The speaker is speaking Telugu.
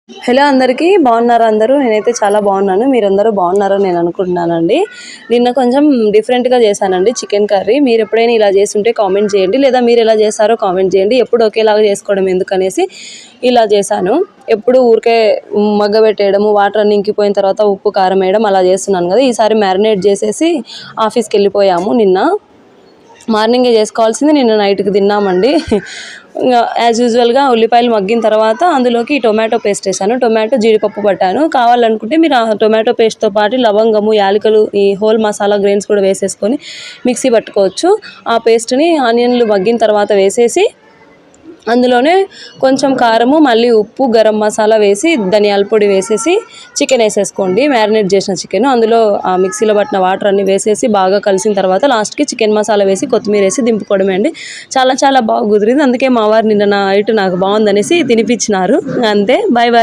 హలో అందరికీ బాగున్నారా అందరూ? నేనైతే చాలా బాగున్నాను. మీరందరూ బాగున్నారని నేను అనుకుంటున్నానండి. నిన్న కొంచెం డిఫరెంట్గా చేశానండి చికెన్ కర్రీ. మీరు ఎప్పుడైనా ఇలా చేస్తుంటే కామెంట్ చేయండి, లేదా మీరు ఎలా చేస్తారో కామెంట్ చేయండి. ఎప్పుడు ఒకేలాగా చేసుకోవడం ఎందుకనేసి ఇలా చేశాను. ఎప్పుడు ఊరికే మగ్గబెట్టేయడము, వాటర్ అన్ని ఇంకిపోయిన తర్వాత ఉప్పు కారం వేయడం అలా చేస్తున్నాను కదా. ఈసారి మ్యారినేట్ చేసేసి ఆఫీస్కి వెళ్ళిపోయాము. నిన్న మార్నింగే చేసుకోవాల్సింది నిన్న నైట్కి తిన్నామండి. ఇంకా యాజ్ యూజువల్గా ఉల్లిపాయలు మగ్గిన తర్వాత అందులోకి టొమాటో పేస్ట్ వేసాను. టొమాటో జీడిపప్పు పట్టాను. కావాలనుకుంటే మీరు ఆ టొమాటో పేస్ట్తో పాటు లవంగము, యాలకులు, ఈ హోల్ మసాలా గ్రెయిన్స్ కూడా వేసేసుకొని మిక్సీ పట్టుకోవచ్చు. ఆ పేస్ట్ని ఆనియన్లు మగ్గిన తర్వాత వేసేసి అందులోనే కొంచెం కారము, మళ్ళీ ఉప్పు, గరం మసాలా వేసి ధనియాల పొడి వేసేసి చికెన్ వేసేసుకోండి. మ్యారినేట్ చేసిన చికెన్ అందులో ఆ మిక్సీలో పట్టిన వాటర్ అన్ని వేసేసి బాగా కలిసిన తర్వాత లాస్ట్కి చికెన్ మసాలా వేసి కొత్తిమీర వేసి దింపుకోవడమే అండి. చాలా చాలా బాగా కుదిరింది. అందుకే మా వారు నిన్న నైట్ నాకు బాగుందనేసి తినిపించినారు. అంతే. Bye bye.